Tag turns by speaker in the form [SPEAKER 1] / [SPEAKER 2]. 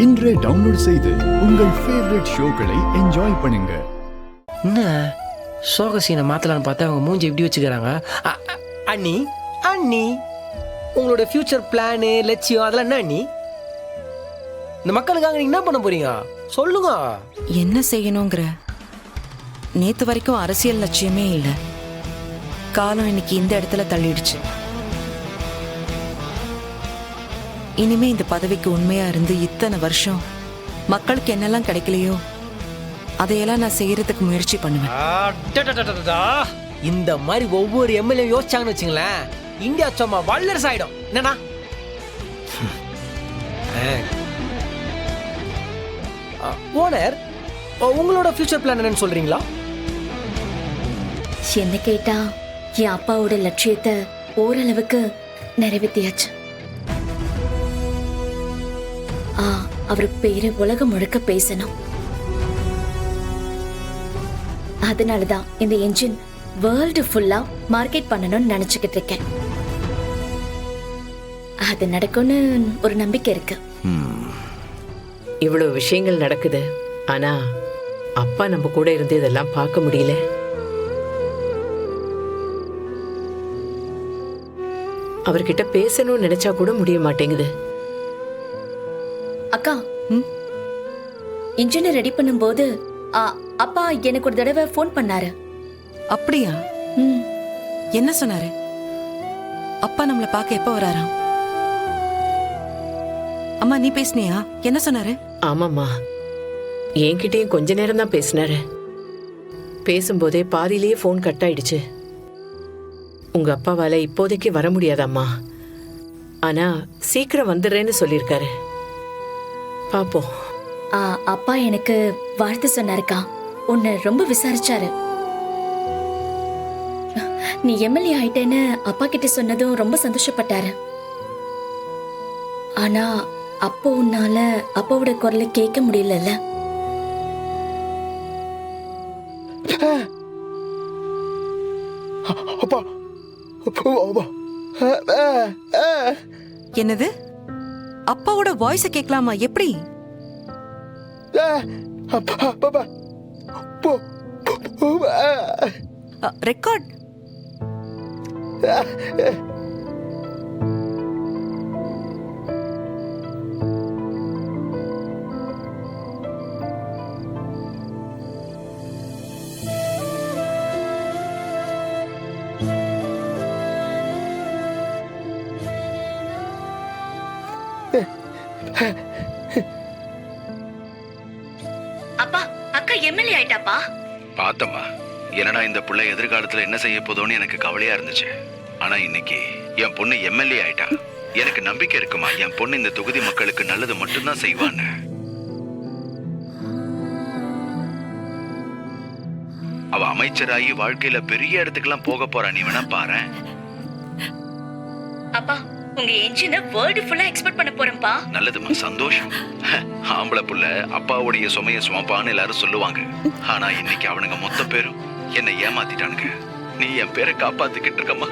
[SPEAKER 1] இன்றே டவுன்லோட் செய்து உங்கள் ஃபேவரட் ஷோக்களை என்ஜாய் பண்ணுங்க.
[SPEAKER 2] என்ன சோக சீனை மாற்றலான்னு பார்த்தா அவங்க மூஞ்சி எப்படி வச்சுக்கிறாங்க. அண்ணி அண்ணி உங்களோட ஃபியூச்சர் பிளானு லட்சியம் அதெல்லாம் என்ன அண்ணி? இந்த மக்களுக்காக நீங்க என்ன பண்ண போறீங்க சொல்லுங்க.
[SPEAKER 3] என்ன செய்யணுங்கிற? நேத்து வரைக்கும் அரசியல் லட்சியமே இல்லை. காலம் இன்னைக்கு இந்த இடத்துல தள்ளிடுச்சு. இனிமே இந்த பதவிக்கு உண்மையா இருந்து இத்தனை வருஷம் மக்களுக்கு என்னெல்லாம் கிடைக்கலையோ அதையெல்லாம் நான் செய்யறதுக்கு முயற்சி பண்ணுவேன்.
[SPEAKER 2] இந்த மாதிரி ஒவ்வொரு எம்எல்ஏ யோசிச்சாங்கன்னு வச்சுங்களேன், இந்தியா சும்மா வல்லரசு ஆயிடும். என்னன்னா ஓனர், உங்களோட ஃபியூச்சர் பிளான் என்னன்னு சொல்றீங்களா?
[SPEAKER 4] என்ன கேட்டா என் அப்பாவோட லட்சியத்தை ஓரளவுக்கு நிறைவேற்றியாச்சு. அவர் பேரு உலகம் முழுக்க பேசணும். அதனாலதான் இந்த என்ஜின் வேர்ல்டு ஃபுல்லா மார்க்கெட் பண்ணணும்னு நினைச்சுக்கிட்டு இருக்கேன். அது நடக்கும்னு ஒரு நம்பிக்கை இருக்கு.
[SPEAKER 5] இவ்வளவு விஷயங்கள் நடக்குது, ஆனா அப்பா நம்ம கூட இருந்து இதெல்லாம் பார்க்க முடியல. அவர்கிட்ட பேசணும்னு நினைச்சா கூட முடிய மாட்டேங்குது.
[SPEAKER 4] அக்கா, இன்ஜினை ரெடி பண்ணும்போது அப்பா எனக்கு ஒரு தடவை போன் பண்ணாரு.
[SPEAKER 3] அப்படியா? என்ன சொன்னாரு? அப்பா நம்மளை பார்க்க எப்ப வராராம்? அம்மா நீ பேசுனியா? என்ன சொன்னாரு?
[SPEAKER 5] ஆமாம்மா, என்கிட்டயும் கொஞ்ச நேரம் தான் பேசினாரு. பேசும்போதே பாதியிலேயே போன் கட் ஆயிடுச்சு. உங்க அப்பாவால இப்போதைக்கு வர முடியாதாம்மா, ஆனா சீக்கிரம் வந்துடுறேன்னு சொல்லியிருக்காரு. பாப்போம்.
[SPEAKER 4] அப்பா எனக்கு வாழ்த்து சொன்னாருக்கா. உன்னை ரொம்ப விசாரிச்சாரு. நீ எம்எல்ஏ ஆயிட்டேன்னு அப்பா கிட்ட சொன்னதும் ரொம்ப சந்தோஷப்பட்டாரு. ஆனா அப்போ உன்னால அப்பாவோட குரலை கேட்க முடியல.
[SPEAKER 3] என்னது? அப்பாவோட வாய்ஸ கேட்கலாமா? எப்படி? ரெக்கார்ட்.
[SPEAKER 4] அப்பா, அக்கா எம்எல்ஏ ஆயிட்டாப்பா.
[SPEAKER 6] பார்த்தம்மா, என்னடா இந்த புள்ள எதிர்காலத்துல என்ன செய்ய போதோன்னு எனக்கு கவலையா இருந்துச்சு. ஆனா இன்னைக்கு என் பொண்ணு எம்எல்ஏ ஆயிட்டா. எனக்கு நம்பிக்கை இருக்குமா, என் பொண்ணு இந்த தொகுதி மக்களுக்கு நல்லது மட்டும்தான் செய்வான்னு. அவ அமைச்சராகி வாழ்க்கையில பெரிய இடத்துக்கெல்லாம் போக போறா. நீ வேணா பாரு.
[SPEAKER 4] அப்பா, உங்க என்ஜினை வேர்ல்ட் ஃபுல்லா எக்ஸ்போர்ட் பண்ண போறேன்ப்பா.
[SPEAKER 6] நல்லதுமா, சந்தோஷம். ஆம்பளை புள்ள அப்பாவுடைய சுமைய சுமப்பான்னு எல்லாரும் சொல்லுவாங்க. ஆனா இன்னைக்கு அவனுங்க மொத்த பேரும் என்னை ஏமாத்திட்டானுங்க. நீ என் பேரை காப்பாத்திக்கிட்டு இருக்கம்மா.